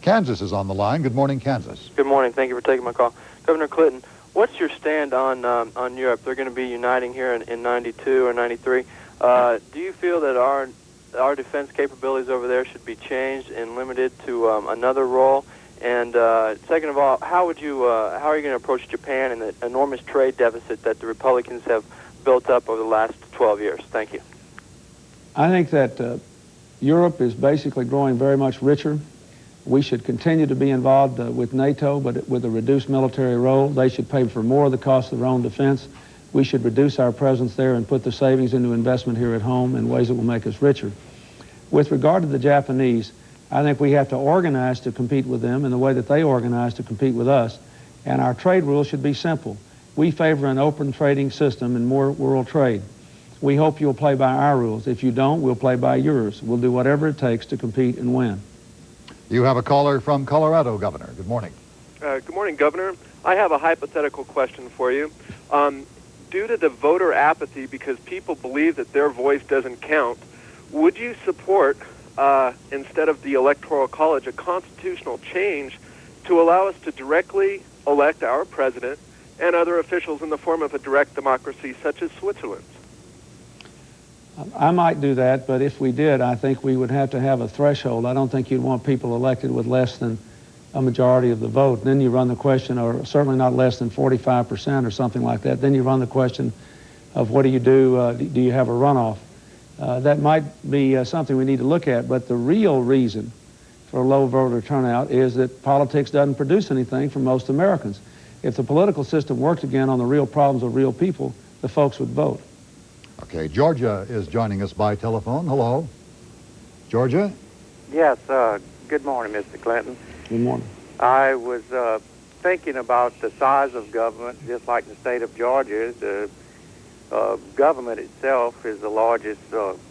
Kansas is on the line. Good morning, Kansas. Good morning. Thank you for taking my call. Governor Clinton, what's your stand on Europe? They're going to be uniting here in 92 or 93. Do you feel that our defense capabilities over there should be changed and limited to another role? And second of all, how are you going to approach Japan and the enormous trade deficit that the Republicans have built up over the last 12 years? Thank you. I think that Europe is basically growing very much richer. We should continue to be involved with NATO, but with a reduced military role. They should pay for more of the cost of their own defense. We should reduce our presence there and put the savings into investment here at home in ways that will make us richer. With regard to the Japanese, I think we have to organize to compete with them in the way that they organize to compete with us. And our trade rules should be simple. We favor an open trading system and more world trade. We hope you'll play by our rules. If you don't, we'll play by yours. We'll do whatever it takes to compete and win. You have a caller from Colorado, Governor. Good morning. Good morning, Governor. I have a hypothetical question for you. Due to the voter apathy, because people believe that their voice doesn't count, would you support, instead of the Electoral College, a constitutional change to allow us to directly elect our president and other officials in the form of a direct democracy such as Switzerland's? I might do that, but if we did, I think we would have to have a threshold. I don't think you'd want people elected with less than a majority of the vote. Then you run the question, or certainly not less than 45% or something like that. Then you run the question of what do you do? Do you have a runoff? That might be something we need to look at, but the real reason for low voter turnout is that politics doesn't produce anything for most Americans. If the political system worked again on the real problems of real people, the folks would vote. Okay, Georgia is joining us by telephone. Hello. Georgia? Yes, good morning, Mr. Clinton. Good morning. I was thinking about the size of government, just like the state of Georgia. The government itself is the largest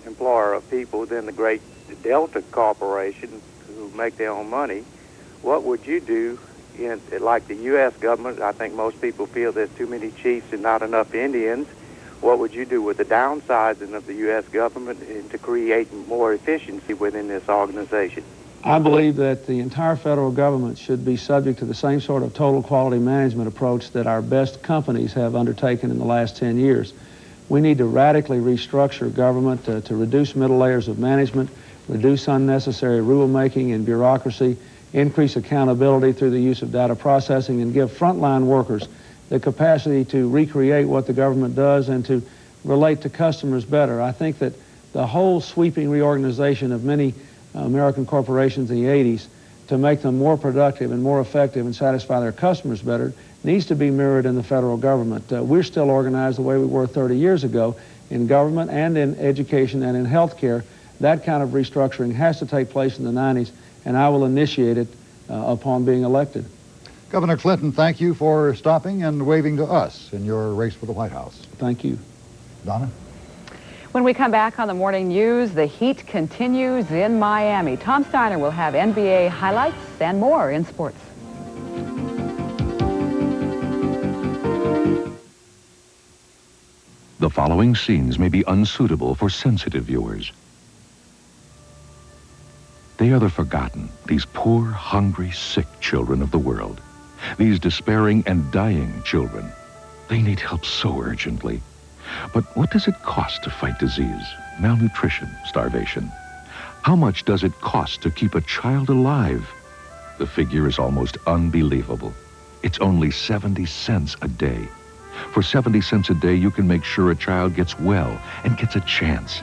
employer of people within the great Delta Corporation who make their own money. What would you do in, like the U.S. government? I think most people feel there's too many chiefs and not enough Indians. What would you do with the downsizing of the U.S. government and to create more efficiency within this organization? I believe that the entire federal government should be subject to the same sort of total quality management approach that our best companies have undertaken in the last 10 years. We need to radically restructure government to reduce middle layers of management, reduce unnecessary rulemaking and bureaucracy, increase accountability through the use of data processing, and give frontline workers the capacity to recreate what the government does and to relate to customers better. I think that the whole sweeping reorganization of many American corporations in the 80s to make them more productive and more effective and satisfy their customers better needs to be mirrored in the federal government. We're still organized the way we were 30 years ago in government and in education and in health care. That kind of restructuring has to take place in the 90s, and I will initiate it upon being elected. Governor Clinton, thank you for stopping and waving to us in your race for the White House. Thank you. Donna? When we come back on the morning news, the heat continues in Miami. Tom Steiner will have NBA highlights and more in sports. The following scenes may be unsuitable for sensitive viewers. They are the forgotten, these poor, hungry, sick children of the world. These despairing and dying children. They need help so urgently. But what does it cost to fight disease, malnutrition, starvation? How much does it cost to keep a child alive? The figure is almost unbelievable. It's only 70 cents a day. For 70 cents a day, you can make sure a child gets well and gets a chance.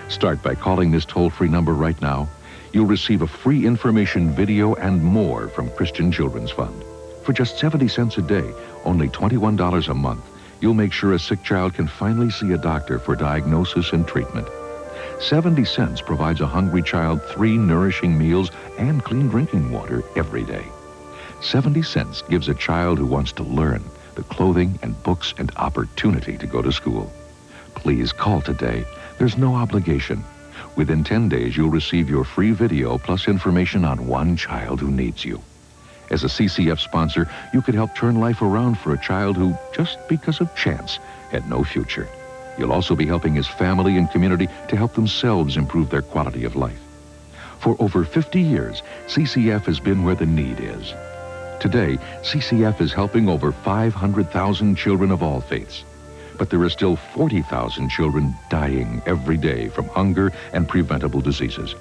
Start by calling this toll-free number right now. You'll receive a free information video and more from Christian Children's Fund. For just 70 cents a day, only $21 a month, you'll make sure a sick child can finally see a doctor for diagnosis and treatment. 70 cents provides a hungry child 3 nourishing meals and clean drinking water every day. 70 cents gives a child who wants to learn the clothing and books and opportunity to go to school. Please call today. There's no obligation. Within 10 days, you'll receive your free video plus information on one child who needs you. As a CCF sponsor, you could help turn life around for a child who, just because of chance, had no future. You'll also be helping his family and community to help themselves improve their quality of life. For over 50 years, CCF has been where the need is. Today, CCF is helping over 500,000 children of all faiths. But there are still 40,000 children dying every day from hunger and preventable diseases.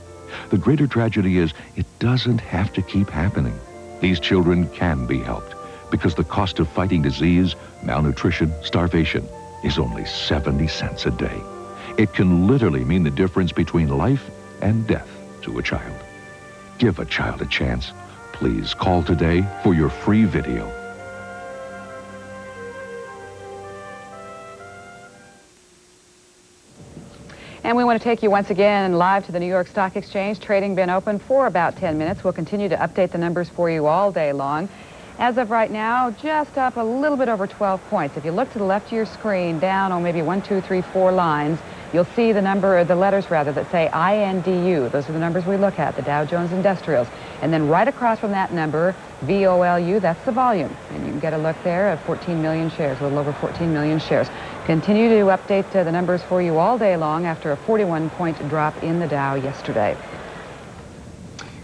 The greater tragedy is it doesn't have to keep happening. These children can be helped because the cost of fighting disease, malnutrition, starvation is only 70 cents a day. It can literally mean the difference between life and death to a child. Give a child a chance. Please call today for your free video. And we want to take you once again live to the New York Stock Exchange. Trading been open for about 10 minutes. We'll continue to update the numbers for you all day long. As of right now, just up a little bit over 12 points. If you look to the left of your screen, down on maybe 1, 2, 3, 4 lines, you'll see the letters that say INDU. Those are the numbers we look at, the Dow Jones Industrials. And then right across from that number, VOLU, that's the volume. And you can get a look there at 14 million shares, a little over 14 million shares. Continue to update the numbers for you all day long after a 41-point drop in the Dow yesterday.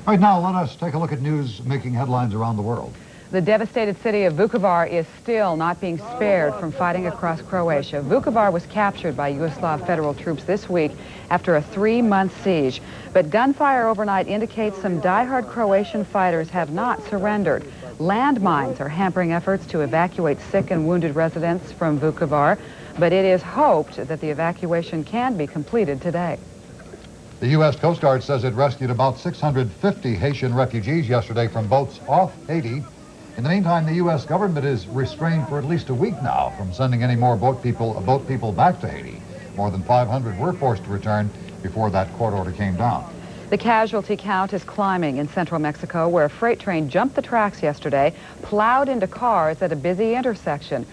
All right, now let us take a look at news making headlines around the world. The devastated city of Vukovar is still not being spared from fighting across Croatia. Vukovar was captured by Yugoslav federal troops this week after a 3-month siege. But gunfire overnight indicates some diehard Croatian fighters have not surrendered. Landmines are hampering efforts to evacuate sick and wounded residents from Vukovar, but it is hoped that the evacuation can be completed today. The U.S. Coast Guard says it rescued about 650 Haitian refugees yesterday from boats off Haiti. In the meantime, the U.S. government is restrained for at least a week now from sending any more boat people back to Haiti. More than 500 were forced to return before that court order came down. The casualty count is climbing in central Mexico, where a freight train jumped the tracks yesterday, plowed into cars at a busy intersection.